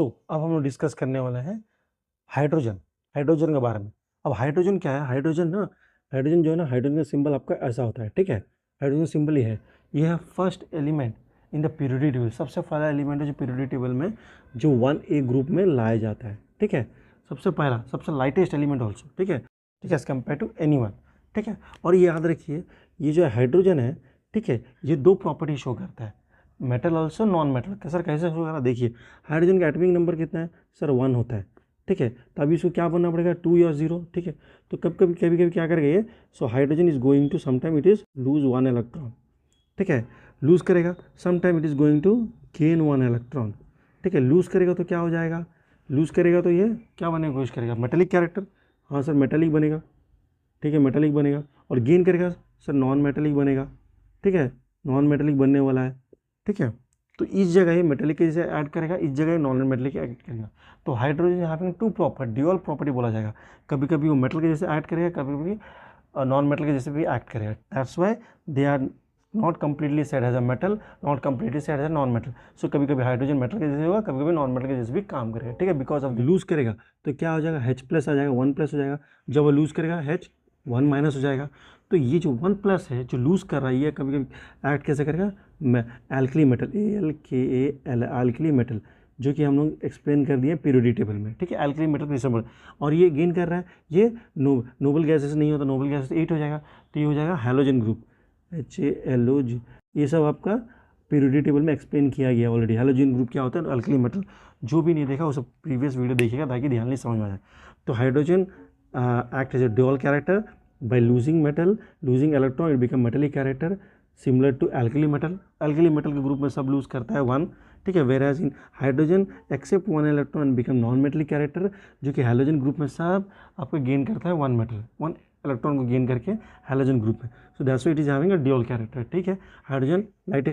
अब हम लोग डिस्कस करने वाले हैं हाइड्रोजन के बारे में। अब हाइड्रोजन क्या है? हाइड्रोजन जो है ना, हाइड्रोजन का सिंबल आपका ऐसा होता है, ठीक है। हाइड्रोजन सिंबल ही है, ये है first element in the periodic table. सबसे पहला एलिमेंट है जो पीरियोडिक टेबल में जो 1A ग्रुप में लाया जाता है, ठीक है। सबसे पहला, सबसे लाइटेस्ट एलिमेंट ऑल्सो, ठीक है एज कम्पेयर टू एनीवन, ठीक है। और ये याद रखिए, ये जो हाइड्रोजन है, ठीक है, ये दो प्रॉपर्टी शो करता है, metal also non metal. Sir कैसे शो करा? देखिए, हाइड्रोजन का एटॉमिक नंबर कितना है सर? 1 होता है, ठीक है। तो अभी इसको क्या बनना पड़ेगा? 2 या 0, ठीक है। तो कभी कभी क्या करेगा ये? So hydrogen is going to sometime it is lose 1 electron, ठीक है, लूज करेगा। Sometime it is going to gain 1 electron, ठीक है। लूज करेगा तो क्या हो जाएगा? लूज करेगा तो ये क्या बनने की कोशिश करेगा? मेटेलिक कैरेक्टर, हाँ सर मेटेलिक बनेगा, ठीक है, मेटेलिक बनेगा। और गेन करेगा सर नॉन मेटेलिक बनेगा, ठीक है, नॉन मेटेलिक बनने वाला है, ठीक है। तो इस जगह ये मेटेलिक के जैसे ऐड करेगा, इस जगह नॉन मेटेलिक ऐड करेगा। तो hydrogen having two property, dual property बोला जाएगा। कभी कभी वो मेटल के जैसे ऐड करेगा, कभी कभी नॉन मेटल के जैसे भी ऐड करेगा। That's why they are not completely said as a metal, not completely said as a non metal. So कभी कभी हाइड्रोजन मेटल के जैसे होगा, कभी कभी नॉन मेटल के जैसे भी काम करेगा, ठीक है। बिकॉज ऑफ लूज करेगा तो क्या हो जाएगा? H+ आ जाएगा, 1+ हो जाएगा। जब वो लूज करेगा H1- हो जाएगा। तो ये जो 1+ है जो लूज कर रहा है, ये कभी कभी ऐड कैसे करेगा? Alkali metal, ALKAL, alkali metal, जो कि हम लोग एक्सप्लेन कर दिए पीरियोडिक टेबल में, ठीक है। एल्कली मेटल प्रिंसिपल, और ये गेन कर रहा है, ये नोबल गैसेस नहीं होता, नोबल गैसेस 8 हो जाएगा, तो ये हो जाएगा हैलोजन ग्रुप, HALOG। ये सब आपका पीरियोडिक टेबल में एक्सप्लेन किया गया ऑलरेडी। हैलोजन ग्रुप क्या होता है, अल्कली मेटल। जो भी नहीं देखा वो सब प्रीवियस वीडियो देखिएगा ताकि ध्यान नहीं समझ में आ जाए। तो hydrogen act as a dual character by losing electron it become metallic character similar to alkali metal के ग्रुप में सब लूज करता है 1, ठीक है। whereas in hydrogen accept 1 electron become non metallic character, जो कि हैलोजन ग्रुप में सब आपको गेन करता है 1 इलेक्ट्रॉन को गेन करके हैलोजन ग्रुप में। So that's why it is having a dual character, ठीक है। Hydrogen light